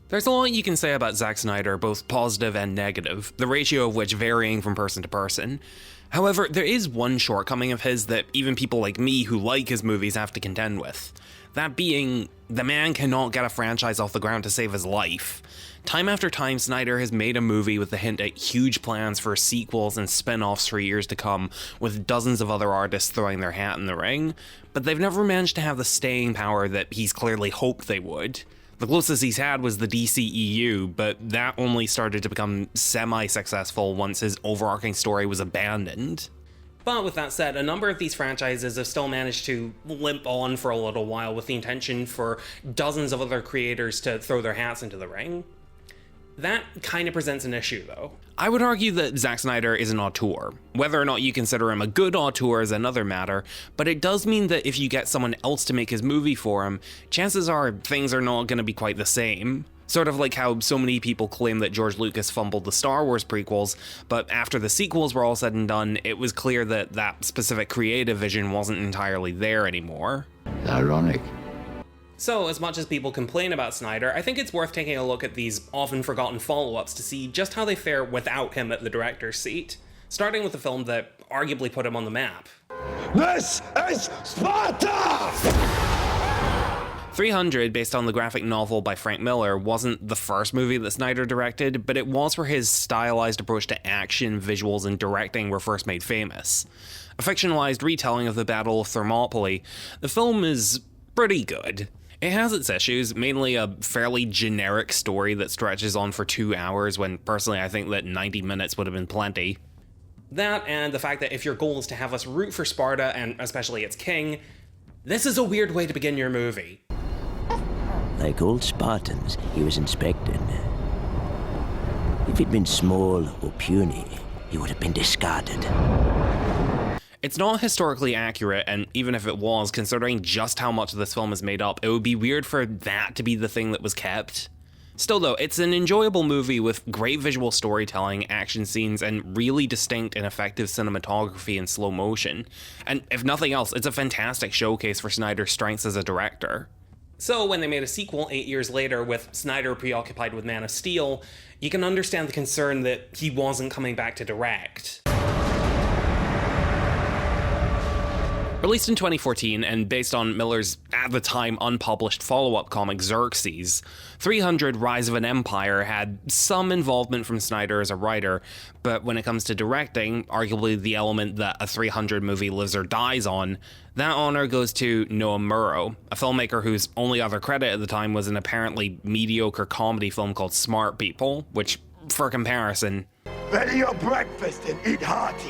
There's a lot you can say about Zack Snyder, both positive and negative, the ratio of which varying from person to person. However, there is one shortcoming of his that even people like me who like his movies have to contend with. That being, the man cannot get a franchise off the ground to save his life. Time after time, Snyder has made a movie with a hint at huge plans for sequels and spin-offs for years to come, with dozens of other artists throwing their hat in the ring, but they've never managed to have the staying power that he's clearly hoped they would. The closest he's had was the DCEU, but that only started to become semi-successful once his overarching story was abandoned. But with that said, a number of these franchises have still managed to limp on for a little while with the intention for dozens of other creators to throw their hats into the ring. That kind of presents an issue, though. I would argue that Zack Snyder is an auteur. Whether or not you consider him a good auteur is another matter, but it does mean that if you get someone else to make his movie for him, chances are things are not going to be quite the same. Sort of like how so many people claim that George Lucas fumbled the Star Wars prequels, but after the sequels were all said and done, it was clear that that specific creative vision wasn't entirely there anymore. Ironic. So, as much as people complain about Snyder, I think it's worth taking a look at these often forgotten follow-ups to see just how they fare without him at the director's seat, starting with the film that arguably put him on the map. This is Sparta! 300, based on the graphic novel by Frank Miller, wasn't the first movie that Snyder directed, but it was where his stylized approach to action, visuals, and directing were first made famous. A fictionalized retelling of the Battle of Thermopylae, the film is pretty good. It has its issues, mainly a fairly generic story that stretches on for 2 hours when, personally, I think that 90 minutes would have been plenty. That, and the fact that if your goal is to have us root for Sparta, and especially its king, this is a weird way to begin your movie. Like old Spartans, he was inspecting. If he'd been small or puny, he would have been discarded. It's not historically accurate, and even if it was, considering just how much of this film is made up, it would be weird for that to be the thing that was kept. Still though, it's an enjoyable movie with great visual storytelling, action scenes, and really distinct and effective cinematography in slow motion. And if nothing else, it's a fantastic showcase for Snyder's strengths as a director. So when they made a sequel 8 years later with Snyder preoccupied with Man of Steel, you can understand the concern that he wasn't coming back to direct. Released in 2014 and based on Miller's, at the time, unpublished follow-up comic Xerxes, 300 Rise of an Empire had some involvement from Snyder as a writer, but when it comes to directing, arguably the element that a 300 movie lives or dies on, that honor goes to Noah Murrow, a filmmaker whose only other credit at the time was an apparently mediocre comedy film called Smart People, which, for comparison... Ready your breakfast and eat hearty.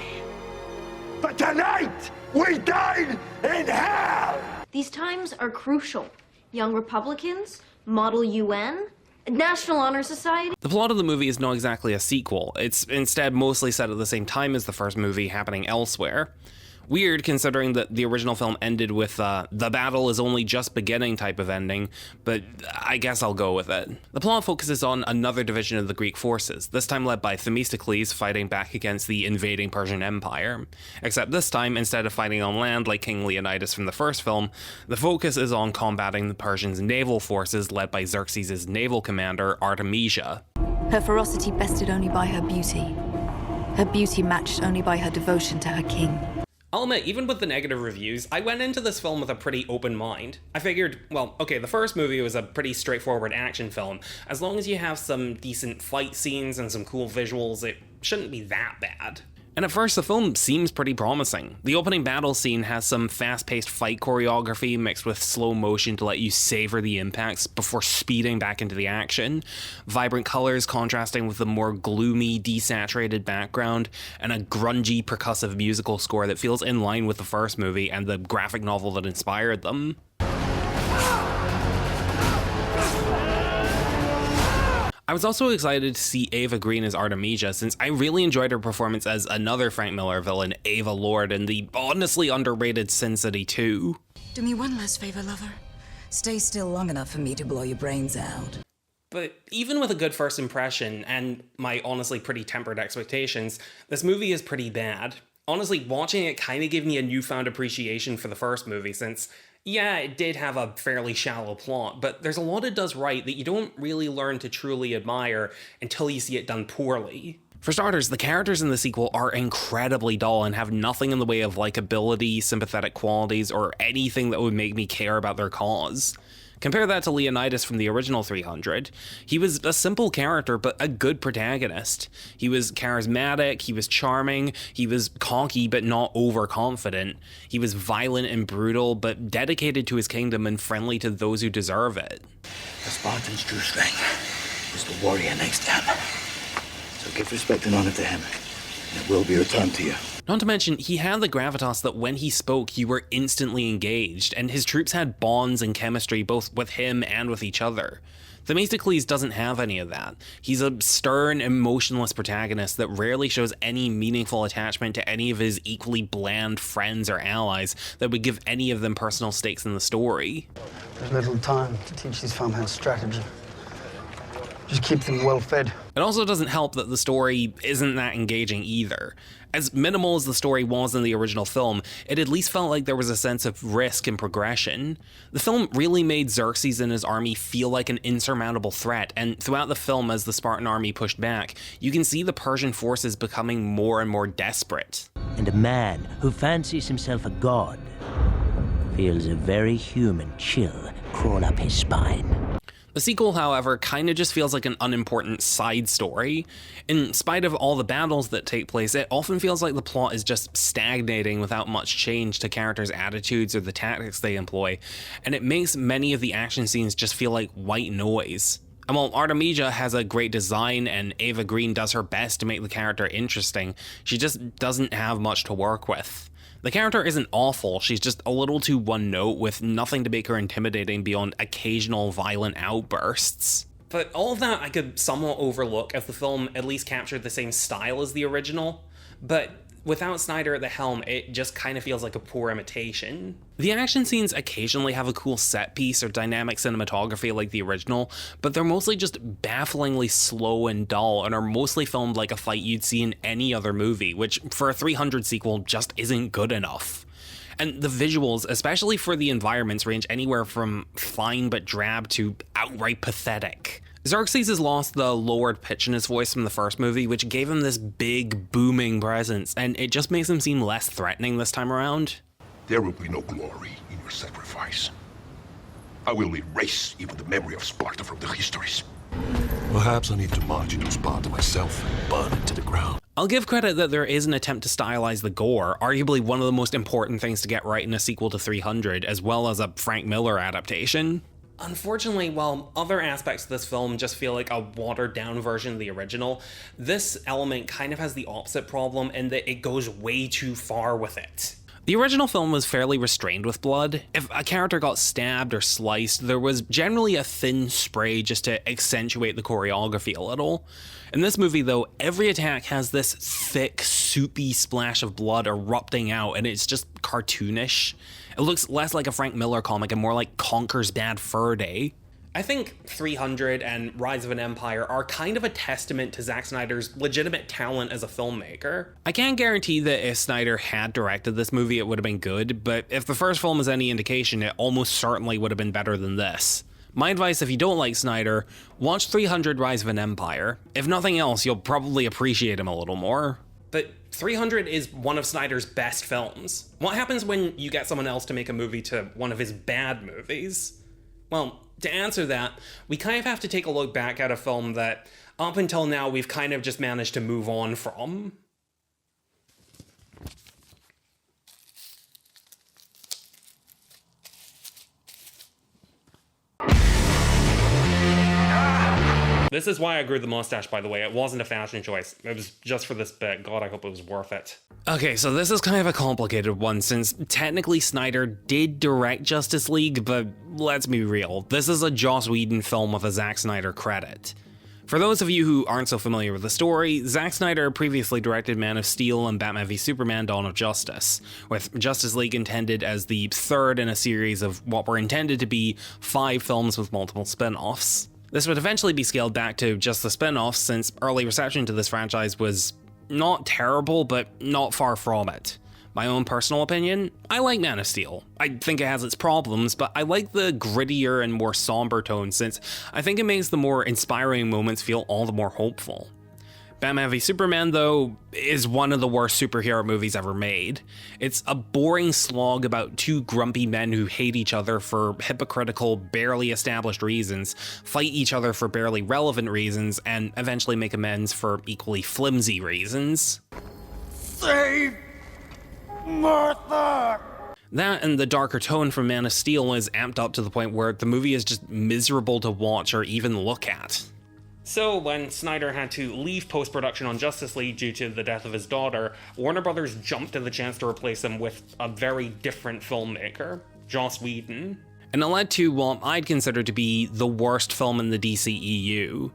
But tonight, we dine in hell! These times are crucial. Young Republicans, Model UN, National Honor Society. The plot of the movie is not exactly a sequel. It's instead mostly set at the same time as the first movie, happening elsewhere. Weird, considering that the original film ended with the battle is only just beginning type of ending, but I guess I'll go with it. The plot focuses on another division of the Greek forces, this time led by Themistocles fighting back against the invading Persian Empire. Except this time, instead of fighting on land like King Leonidas from the first film, the focus is on combating the Persians' naval forces led by Xerxes' naval commander, Artemisia. Her ferocity bested only by her beauty. Her beauty matched only by her devotion to her king. I'll admit, even with the negative reviews, I went into this film with a pretty open mind. I figured, well, okay, the first movie was a pretty straightforward action film. As long as you have some decent fight scenes and some cool visuals, it shouldn't be that bad. And at first, the film seems pretty promising. The opening battle scene has some fast-paced fight choreography mixed with slow motion to let you savor the impacts before speeding back into the action. Vibrant colors contrasting with the more gloomy, desaturated background, and a grungy, percussive musical score that feels in line with the first movie and the graphic novel that inspired them. I was also excited to see Ava Green as Artemisia, since I really enjoyed her performance as another Frank Miller villain, Ava Lord, in the honestly underrated Sin City 2. Do me one last favor, lover. Stay still long enough for me to blow your brains out. But even with a good first impression, and my honestly pretty tempered expectations, this movie is pretty bad. Honestly, watching it kind of gave me a newfound appreciation for the first movie, since Yeah, it did have a fairly shallow plot, but there's a lot it does right that you don't really learn to truly admire until you see it done poorly. For starters, the characters in the sequel are incredibly dull and have nothing in the way of likability, sympathetic qualities, or anything that would make me care about their cause. Compare that to Leonidas from the original 300. He was a simple character, but a good protagonist. He was charismatic, he was charming, he was cocky but not overconfident. He was violent and brutal, but dedicated to his kingdom and friendly to those who deserve it. The Spartan's true strength is the warrior next to him. So give respect and honor to him, and it will be returned to you. Not to mention, he had the gravitas that when he spoke, you were instantly engaged, and his troops had bonds and chemistry both with him and with each other. Themistocles doesn't have any of that. He's a stern, emotionless protagonist that rarely shows any meaningful attachment to any of his equally bland friends or allies that would give any of them personal stakes in the story. There's little time to teach these farmhands strategy. Just keep them well fed. It also doesn't help that the story isn't that engaging either. As minimal as the story was in the original film, it at least felt like there was a sense of risk and progression. The film really made Xerxes and his army feel like an insurmountable threat, and throughout the film as the Spartan army pushed back, you can see the Persian forces becoming more and more desperate. And a man who fancies himself a god feels a very human chill crawl up his spine. The sequel, however, kind of just feels like an unimportant side story. In spite of all the battles that take place, it often feels like the plot is just stagnating without much change to characters' attitudes or the tactics they employ, and it makes many of the action scenes just feel like white noise. And while Artemisia has a great design and Ava Green does her best to make the character interesting, she just doesn't have much to work with. The character isn't awful, she's just a little too one-note with nothing to make her intimidating beyond occasional violent outbursts. But all of that I could somewhat overlook if the film at least captured the same style as the original, but without Snyder at the helm, it just kind of feels like a poor imitation. The action scenes occasionally have a cool set piece or dynamic cinematography like the original, but they're mostly just bafflingly slow and dull and are mostly filmed like a fight you'd see in any other movie, which for a 300 sequel just isn't good enough. And the visuals, especially for the environments, range anywhere from fine but drab to outright pathetic. Xerxes has lost the lowered pitch in his voice from the first movie, which gave him this big, booming presence, and it just makes him seem less threatening this time around. There will be no glory in your sacrifice. I will erase even the memory of Sparta from the histories. Perhaps I need to march into Sparta myself and burn it to the ground. I'll give credit that there is an attempt to stylize the gore, arguably one of the most important things to get right in a sequel to 300, as well as a Frank Miller adaptation. Unfortunately, while other aspects of this film just feel like a watered-down version of the original, this element kind of has the opposite problem in that it goes way too far with it. The original film was fairly restrained with blood. If a character got stabbed or sliced, there was generally a thin spray just to accentuate the choreography a little. In this movie, though, every attack has this thick, soupy splash of blood erupting out, and it's just cartoonish. It looks less like a Frank Miller comic and more like Conker's Bad Fur Day. I think 300 and Rise of an Empire are kind of a testament to Zack Snyder's legitimate talent as a filmmaker. I can't guarantee that if Snyder had directed this movie it would have been good, but if the first film is any indication, it almost certainly would have been better than this. My advice, if you don't like Snyder, watch 300 Rise of an Empire. If nothing else, you'll probably appreciate him a little more. But 300 is one of Snyder's best films. What happens when you get someone else to make a movie to one of his bad movies? Well, to answer that, we kind of have to take a look back at a film that, up until now, we've kind of just managed to move on from. This is why I grew the mustache, by the way. It wasn't a fashion choice. It was just for this bit. God, I hope it was worth it. Okay, so this is kind of a complicated one, since technically Snyder did direct Justice League, but let's be real. This is a Joss Whedon film with a Zack Snyder credit. For those of you who aren't so familiar with the story, Zack Snyder previously directed Man of Steel and Batman v Superman: Dawn of Justice, with Justice League intended as the third in a series of what were intended to be 5 films with multiple spin-offs. This would eventually be scaled back to just the spin-offs, since early reception to this franchise was not terrible, but not far from it. My own personal opinion, I like Man of Steel. I think it has its problems, but I like the grittier and more somber tone since I think it makes the more inspiring moments feel all the more hopeful. Batman v Superman, though, is one of the worst superhero movies ever made. It's a boring slog about two grumpy men who hate each other for hypocritical, barely established reasons, fight each other for barely relevant reasons, and eventually make amends for equally flimsy reasons. Save Martha! That and the darker tone from Man of Steel is amped up to the point where the movie is just miserable to watch or even look at. So when Snyder had to leave post-production on Justice League due to the death of his daughter, Warner Brothers jumped at the chance to replace him with a very different filmmaker, Joss Whedon. And it led to what I'd consider to be the worst film in the DCEU.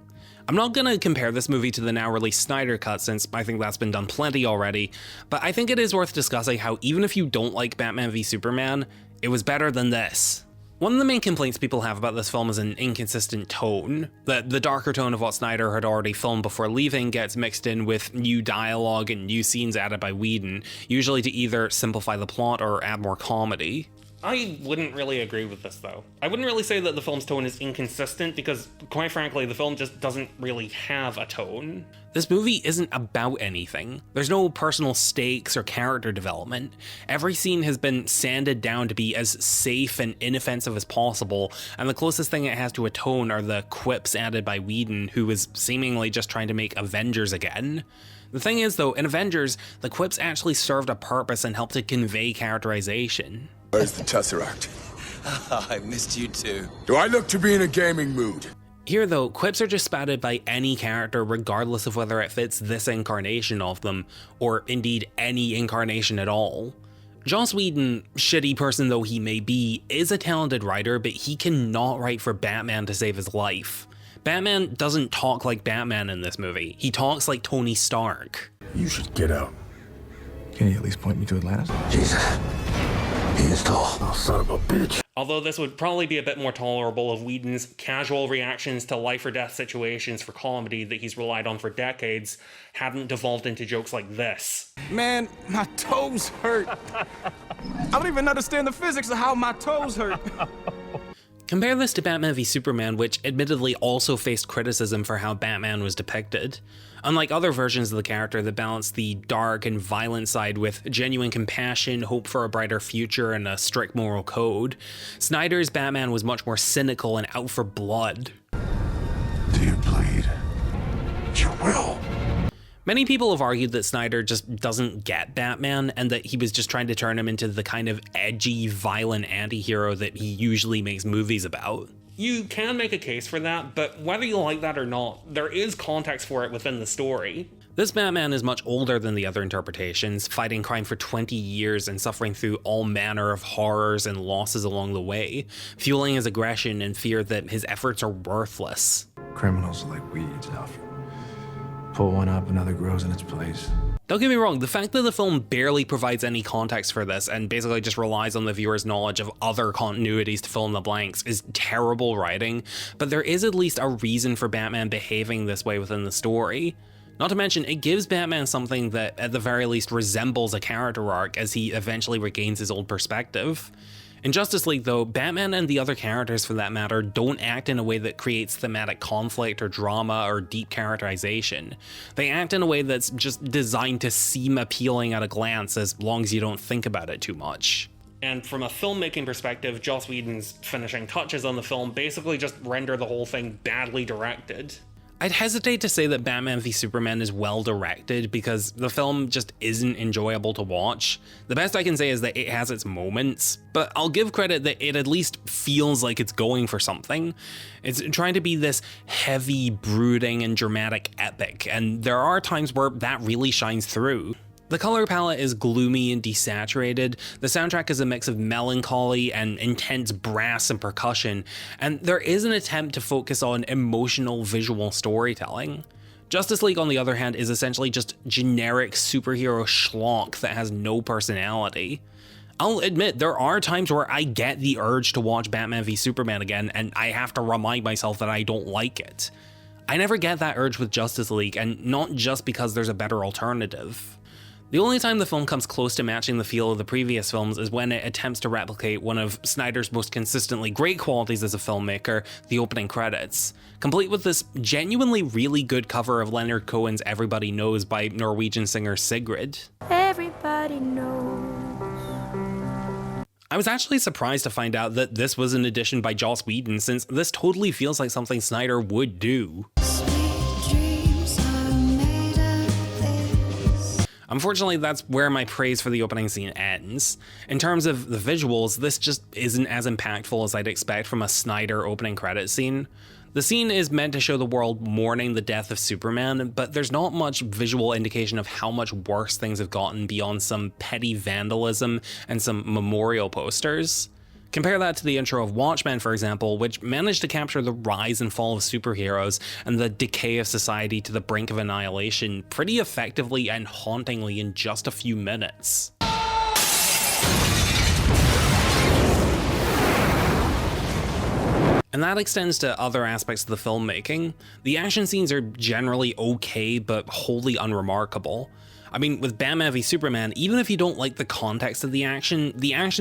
I'm not gonna compare this movie to the now released Snyder Cut since I think that's been done plenty already, but I think it is worth discussing how even if you don't like Batman v Superman, it was better than this. One of the main complaints people have about this film is an inconsistent tone. The darker tone of what Snyder had already filmed before leaving gets mixed in with new dialogue and new scenes added by Whedon, usually to either simplify the plot or add more comedy. I wouldn't really agree with this, though. I wouldn't really say that the film's tone is inconsistent because, quite frankly, the film just doesn't really have a tone. This movie isn't about anything. There's no personal stakes or character development. Every scene has been sanded down to be as safe and inoffensive as possible, and the closest thing it has to a tone are the quips added by Whedon, who is seemingly just trying to make Avengers again. The thing is, though, in Avengers, the quips actually served a purpose and helped to convey characterization. Where's the Tesseract? I missed you too. Do I look to be in a gaming mood? Here, though, quips are just spouted by any character regardless of whether it fits this incarnation of them, or indeed any incarnation at all. Joss Whedon, shitty person though he may be, is a talented writer, but he cannot write for Batman to save his life. Batman doesn't talk like Batman in this movie. He talks like Tony Stark. You should get out. Can you at least point me to Atlantis? Jesus. He is tall. Oh, son of a bitch. Although this would probably be a bit more tolerable if Whedon's casual reactions to life or death situations for comedy that he's relied on for decades hadn't devolved into jokes like this. Man, my toes hurt. I don't even understand the physics of how my toes hurt. Compare this to Batman v Superman, which admittedly also faced criticism for how Batman was depicted. Unlike other versions of the character that balance the dark and violent side with genuine compassion, hope for a brighter future, and a strict moral code, Snyder's Batman was much more cynical and out for blood. Do you bleed? You will. Many people have argued that Snyder just doesn't get Batman and that he was just trying to turn him into the kind of edgy, violent anti-hero that he usually makes movies about. You can make a case for that, but whether you like that or not, there is context for it within the story. This Batman is much older than the other interpretations, fighting crime for 20 years and suffering through all manner of horrors and losses along the way, fueling his aggression and fear that his efforts are worthless. Criminals are like weeds, Alfred. Pull one up, another grows in its place. Don't get me wrong, the fact that the film barely provides any context for this and basically just relies on the viewer's knowledge of other continuities to fill in the blanks is terrible writing, but there is at least a reason for Batman behaving this way within the story. Not to mention, it gives Batman something that at the very least resembles a character arc as he eventually regains his old perspective. In Justice League, though, Batman and the other characters for that matter don't act in a way that creates thematic conflict or drama or deep characterization. They act in a way that's just designed to seem appealing at a glance as long as you don't think about it too much. And from a filmmaking perspective, Joss Whedon's finishing touches on the film basically just render the whole thing badly directed. I'd hesitate to say that Batman v Superman is well directed because the film just isn't enjoyable to watch. The best I can say is that it has its moments, but I'll give credit that it at least feels like it's going for something. It's trying to be this heavy, brooding, and dramatic epic, and there are times where that really shines through. The color palette is gloomy and desaturated, the soundtrack is a mix of melancholy and intense brass and percussion, and there is an attempt to focus on emotional visual storytelling. Justice League, on the other hand, is essentially just generic superhero schlock that has no personality. I'll admit, there are times where I get the urge to watch Batman v Superman again, and I have to remind myself that I don't like it. I never get that urge with Justice League, and not just because there's a better alternative. The only time the film comes close to matching the feel of the previous films is when it attempts to replicate one of Snyder's most consistently great qualities as a filmmaker, the opening credits, complete with this genuinely really good cover of Leonard Cohen's Everybody Knows by Norwegian singer Sigrid. Everybody knows. I was actually surprised to find out that this was an addition by Joss Whedon, since this totally feels like something Snyder would do. Unfortunately, that's where my praise for the opening scene ends. In terms of the visuals, this just isn't as impactful as I'd expect from a Snyder opening credit scene. The scene is meant to show the world mourning the death of Superman, but there's not much visual indication of how much worse things have gotten beyond some petty vandalism and some memorial posters. Compare that to the intro of Watchmen, for example, which managed to capture the rise and fall of superheroes and the decay of society to the brink of annihilation pretty effectively and hauntingly in just a few minutes. And that extends to other aspects of the filmmaking. The action scenes are generally okay, but wholly unremarkable. I mean, with Batman v Superman, even if you don't like the context of the action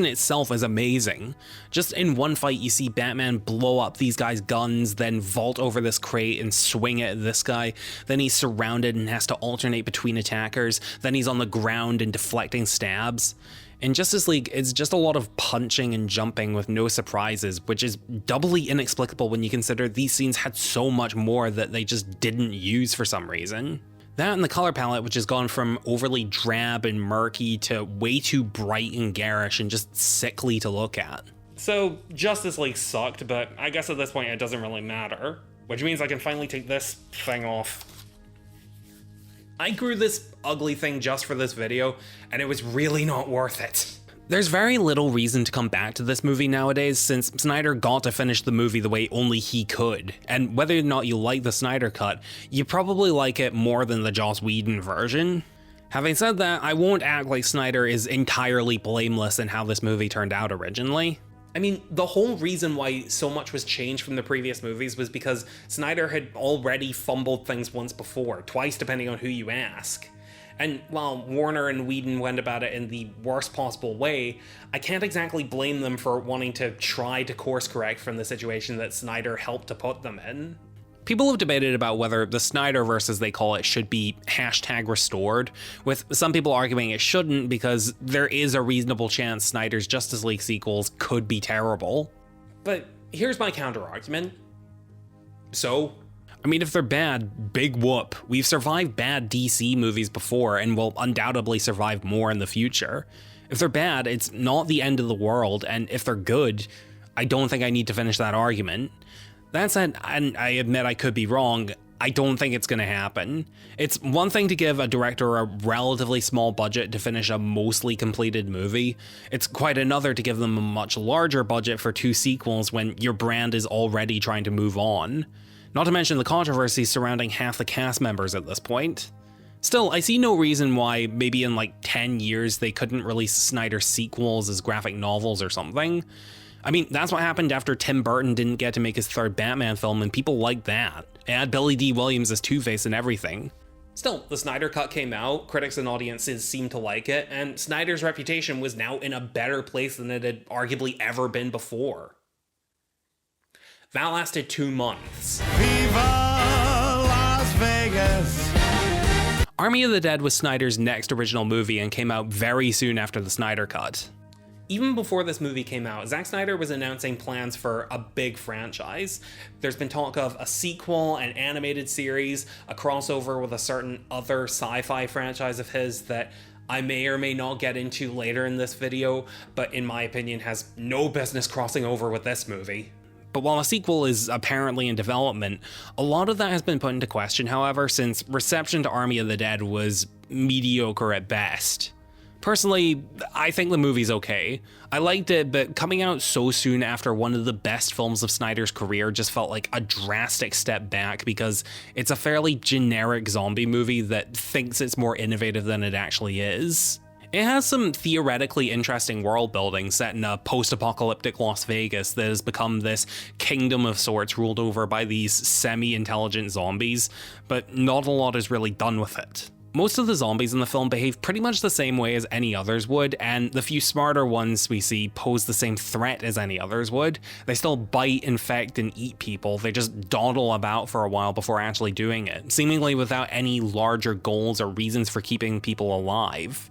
itself is amazing. Just in one fight, you see Batman blow up these guys' guns, then vault over this crate and swing it at this guy. Then he's surrounded and has to alternate between attackers. Then he's on the ground and deflecting stabs. In Justice League, it's just a lot of punching and jumping with no surprises, which is doubly inexplicable when you consider these scenes had so much more that they just didn't use for some reason. That and the color palette, which has gone from overly drab and murky to way too bright and garish and just sickly to look at. So Justice League sucked, but I guess at this point it doesn't really matter, which means I can finally take this thing off. I grew this ugly thing just for this video, and it was really not worth it. There's very little reason to come back to this movie nowadays, since Snyder got to finish the movie the way only he could, and whether or not you like the Snyder cut, you probably like it more than the Joss Whedon version. Having said that, I won't act like Snyder is entirely blameless in how this movie turned out originally. I mean, the whole reason why so much was changed from the previous movies was because Snyder had already fumbled things once before, twice depending on who you ask. And while Warner and Whedon went about it in the worst possible way, I can't exactly blame them for wanting to try to course correct from the situation that Snyder helped to put them in. People have debated about whether the Snyderverse, as they call it, should be #restored, with some people arguing it shouldn't because there is a reasonable chance Snyder's Justice League sequels could be terrible. But here's my counter-argument. So? I mean, if they're bad, big whoop. We've survived bad DC movies before and will undoubtedly survive more in the future. If they're bad, it's not the end of the world, and if they're good, I don't think I need to finish that argument. That said, and I admit I could be wrong, I don't think it's gonna happen. It's one thing to give a director a relatively small budget to finish a mostly completed movie. It's quite another to give them a much larger budget for 2 sequels when your brand is already trying to move on. Not to mention the controversy surrounding half the cast members at this point. Still, I see no reason why maybe in like 10 years they couldn't release Snyder sequels as graphic novels or something. I mean, that's what happened after Tim Burton didn't get to make his 3rd Batman film, and people liked that. It had Billy D. Williams as Two-Face and everything. Still, the Snyder Cut came out, critics and audiences seemed to like it, and Snyder's reputation was now in a better place than it had arguably ever been before. That lasted 2 months. Viva Las Vegas! Army of the Dead was Snyder's next original movie and came out very soon after the Snyder Cut. Even before this movie came out, Zack Snyder was announcing plans for a big franchise. There's been talk of a sequel, an animated series, a crossover with a certain other sci-fi franchise of his that I may or may not get into later in this video, but in my opinion has no business crossing over with this movie. But while a sequel is apparently in development, a lot of that has been put into question, however, since reception to Army of the Dead was mediocre at best. Personally, I think the movie's okay. I liked it, but coming out so soon after one of the best films of Snyder's career just felt like a drastic step back because it's a fairly generic zombie movie that thinks it's more innovative than it actually is. It has some theoretically interesting world building set in a post-apocalyptic Las Vegas that has become this kingdom of sorts ruled over by these semi-intelligent zombies, but not a lot is really done with it. Most of the zombies in the film behave pretty much the same way as any others would, and the few smarter ones we see pose the same threat as any others would. They still bite, infect, and eat people. They just dawdle about for a while before actually doing it, seemingly without any larger goals or reasons for keeping people alive.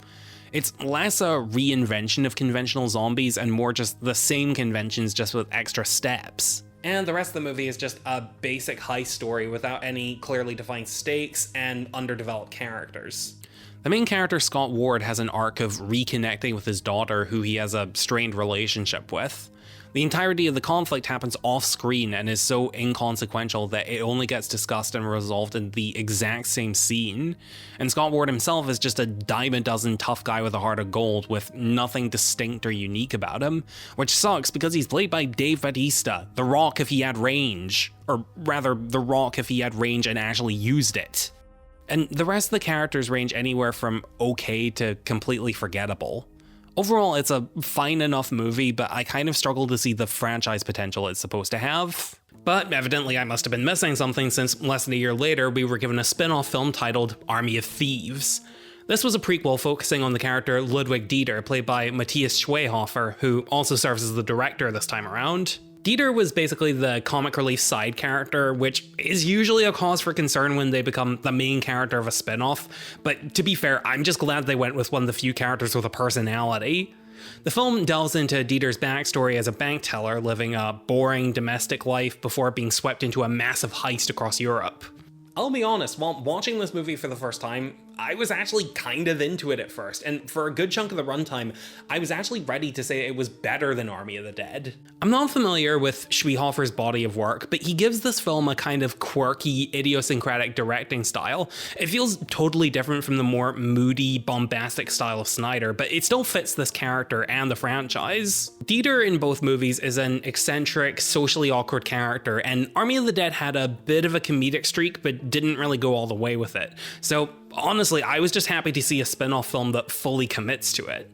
It's less a reinvention of conventional zombies and more just the same conventions just with extra steps. And the rest of the movie is just a basic heist story without any clearly defined stakes and underdeveloped characters. The main character, Scott Ward, has an arc of reconnecting with his daughter, who he has a strained relationship with. The entirety of the conflict happens off-screen and is so inconsequential that it only gets discussed and resolved in the exact same scene. And Scott Ward himself is just a dime a dozen tough guy with a heart of gold with nothing distinct or unique about him, which sucks because he's played by Dave Bautista, The Rock if he had range. Or rather, The Rock if he had range and actually used it. And the rest of the characters range anywhere from okay to completely forgettable. Overall, it's a fine enough movie, but I kind of struggle to see the franchise potential it's supposed to have. But evidently I must have been missing something, since less than a year later we were given a spin-off film titled Army of Thieves. This was a prequel focusing on the character Ludwig Dieter, played by Matthias Schweighöfer, who also serves as the director this time around. Dieter was basically the comic relief side character, which is usually a cause for concern when they become the main character of a spin-off, but to be fair, I'm just glad they went with one of the few characters with a personality. The film delves into Dieter's backstory as a bank teller living a boring domestic life before being swept into a massive heist across Europe. I'll be honest, while watching this movie for the first time, I was actually kind of into it at first, and for a good chunk of the runtime, I was actually ready to say it was better than Army of the Dead. I'm not familiar with Schweighöfer's body of work, but he gives this film a kind of quirky, idiosyncratic directing style. It feels totally different from the more moody, bombastic style of Snyder, but it still fits this character and the franchise. Dieter in both movies is an eccentric, socially awkward character, and Army of the Dead had a bit of a comedic streak, but didn't really go all the way with it. So honestly, I was just happy to see a spin-off film that fully commits to it.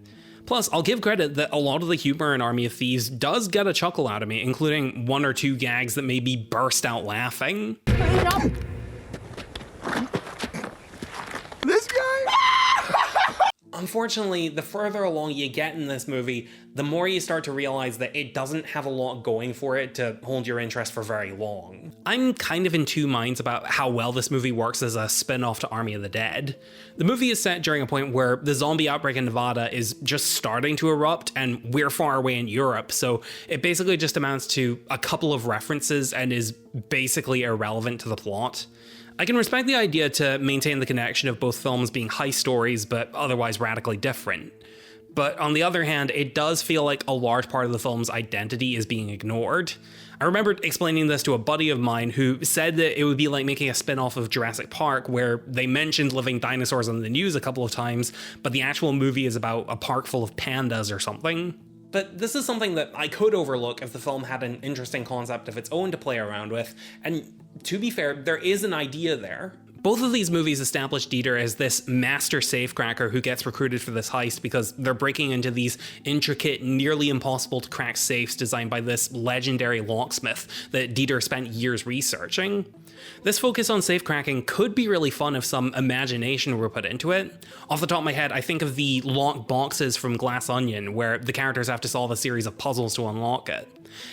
Plus, I'll give credit that a lot of the humor in Army of Thieves does get a chuckle out of me, including one or two gags that made me burst out laughing. This guy? Unfortunately, the further along you get in this movie, the more you start to realize that it doesn't have a lot going for it to hold your interest for very long. I'm kind of in two minds about how well this movie works as a spin-off to Army of the Dead. The movie is set during a point where the zombie outbreak in Nevada is just starting to erupt, and we're far away in Europe, so it basically just amounts to a couple of references and is basically irrelevant to the plot. I can respect the idea to maintain the connection of both films being heist stories, but otherwise radically different. But on the other hand, it does feel like a large part of the film's identity is being ignored. I remember explaining this to a buddy of mine who said that it would be like making a spin-off of Jurassic Park, where they mentioned living dinosaurs on the news a couple of times, but the actual movie is about a park full of pandas or something. But this is something that I could overlook if the film had an interesting concept of its own to play around with, and to be fair, there is an idea there. Both of these movies establish Dieter as this master safecracker who gets recruited for this heist because they're breaking into these intricate, nearly impossible to crack safes designed by this legendary locksmith that Dieter spent years researching. This focus on safecracking could be really fun if some imagination were put into it. Off the top of my head, I think of the locked boxes from Glass Onion, where the characters have to solve a series of puzzles to unlock it.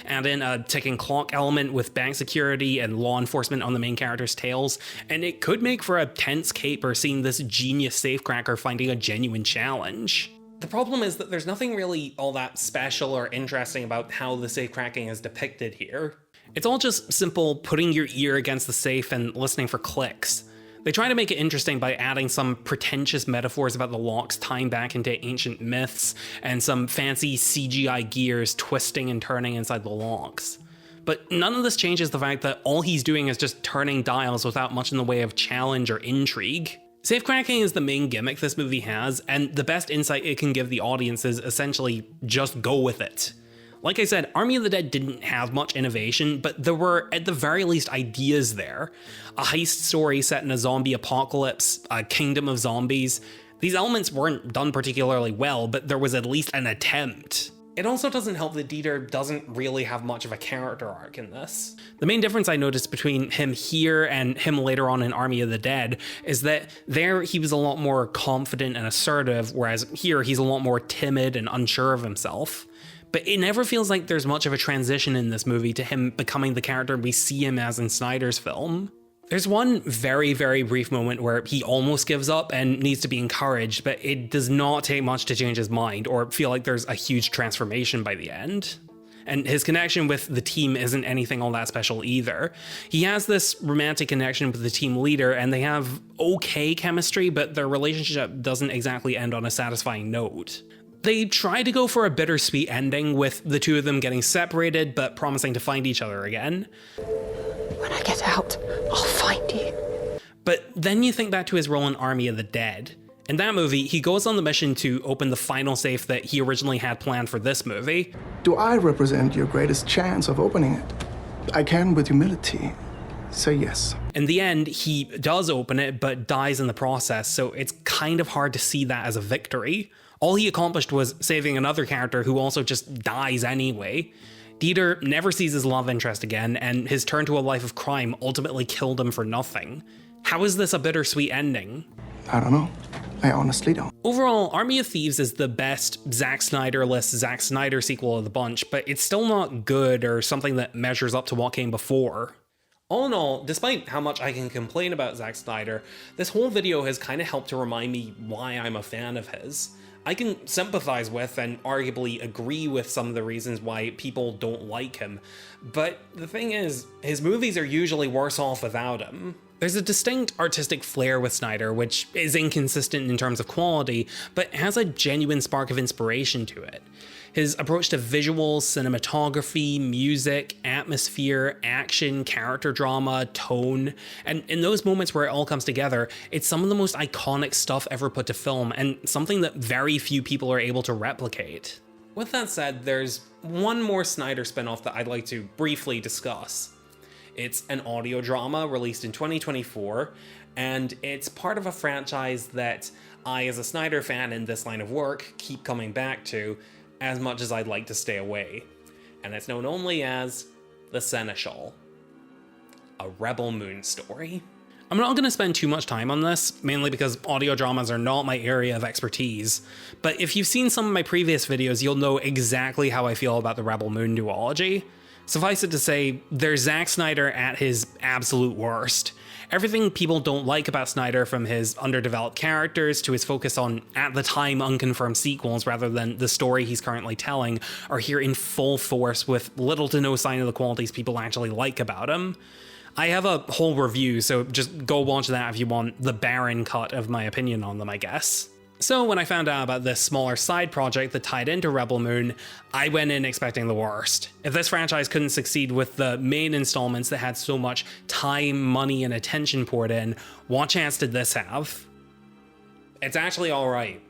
Add in a ticking clock element with bank security and law enforcement on the main characters' tails, and it could make for a tense caper seeing this genius safecracker finding a genuine challenge. The problem is that there's nothing really all that special or interesting about how the safecracking is depicted here. It's all just simple putting your ear against the safe and listening for clicks. They try to make it interesting by adding some pretentious metaphors about the locks tying back into ancient myths, and some fancy CGI gears twisting and turning inside the locks. But none of this changes the fact that all he's doing is just turning dials without much in the way of challenge or intrigue. Safecracking is the main gimmick this movie has, and the best insight it can give the audience is essentially just go with it. Like I said, Army of the Dead didn't have much innovation, but there were, at the very least, ideas there. A heist story set in a zombie apocalypse, a kingdom of zombies. These elements weren't done particularly well, but there was at least an attempt. It also doesn't help that Dieter doesn't really have much of a character arc in this. The main difference I noticed between him here and him later on in Army of the Dead is that there he was a lot more confident and assertive, whereas here he's a lot more timid and unsure of himself. But it never feels like there's much of a transition in this movie to him becoming the character we see him as in Snyder's film. There's one very, very brief moment where he almost gives up and needs to be encouraged, but it does not take much to change his mind or feel like there's a huge transformation by the end. And his connection with the team isn't anything all that special either. He has this romantic connection with the team leader and they have okay chemistry, but their relationship doesn't exactly end on a satisfying note. They try to go for a bittersweet ending with the two of them getting separated but promising to find each other again. When I get out, I'll find you. But then you think back to his role in Army of the Dead. In that movie, he goes on the mission to open the final safe that he originally had planned for this movie. Do I represent your greatest chance of opening it? I can, with humility, say yes. In the end, he does open it, but dies in the process, so it's kind of hard to see that as a victory. All he accomplished was saving another character who also just dies anyway. Dieter never sees his love interest again, and his turn to a life of crime ultimately killed him for nothing. How is this a bittersweet ending? I don't know. I honestly don't. Overall, Army of Thieves is the best Zack Snyderless Zack Snyder sequel of the bunch, but it's still not good or something that measures up to what came before. All in all, despite how much I can complain about Zack Snyder, this whole video has kind of helped to remind me why I'm a fan of his. I can sympathize with and arguably agree with some of the reasons why people don't like him, but the thing is, his movies are usually worse off without him. There's a distinct artistic flair with Snyder, which is inconsistent in terms of quality, but has a genuine spark of inspiration to it. His approach to visuals, cinematography, music, atmosphere, action, character drama, tone, and in those moments where it all comes together, it's some of the most iconic stuff ever put to film and something that very few people are able to replicate. With that said, there's one more Snyder spinoff that I'd like to briefly discuss. It's an audio drama released in 2024, and it's part of a franchise that I, as a Snyder fan in this line of work, keep coming back to, as much as I'd like to stay away. And it's known only as The Seneschal, a Rebel Moon story. I'm not going to spend too much time on this, mainly because audio dramas are not my area of expertise, but if you've seen some of my previous videos, you'll know exactly how I feel about the Rebel Moon duology. Suffice it to say, they're Zack Snyder at his absolute worst. Everything people don't like about Snyder, from his underdeveloped characters to his focus on, at the time, unconfirmed sequels rather than the story he's currently telling, are here in full force with little to no sign of the qualities people actually like about him. I have a whole review, so just go watch that if you want the barren cut of my opinion on them, I guess. So when I found out about this smaller side project that tied into Rebel Moon, I went in expecting the worst. If this franchise couldn't succeed with the main installments that had so much time, money, and attention poured in, what chance did this have? It's actually alright.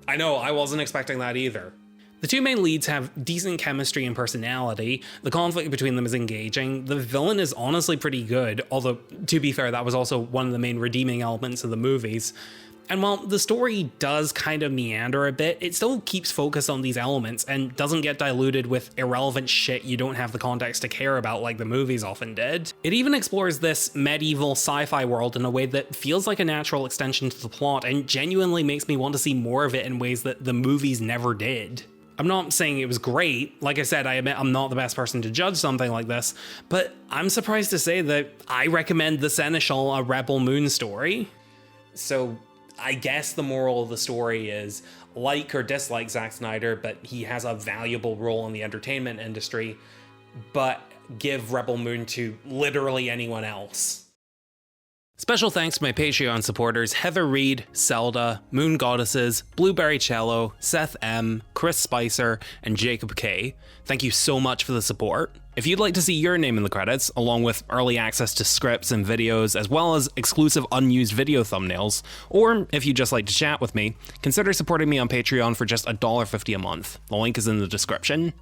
I know, I wasn't expecting that either. The two main leads have decent chemistry and personality, the conflict between them is engaging, the villain is honestly pretty good, although, to be fair, that was also one of the main redeeming elements of the movies. And while the story does kind of meander a bit, it still keeps focus on these elements and doesn't get diluted with irrelevant shit you don't have the context to care about like the movies often did. It even explores this medieval sci-fi world in a way that feels like a natural extension to the plot and genuinely makes me want to see more of it in ways that the movies never did. I'm not saying it was great. Like I said, I admit I'm not the best person to judge something like this, but I'm surprised to say that I recommend The Seneschal, a Rebel Moon story. So I guess the moral of the story is, like or dislike Zack Snyder, but he has a valuable role in the entertainment industry, but give Rebel Moon to literally anyone else. Special thanks to my Patreon supporters Heather Reed, Zelda, Moon Goddesses, Blueberry Cello, Seth M, Chris Spicer, and Jacob K. Thank you so much for the support. If you'd like to see your name in the credits, along with early access to scripts and videos, as well as exclusive unused video thumbnails, or if you'd just like to chat with me, consider supporting me on Patreon for just $1.50 a month. The link is in the description.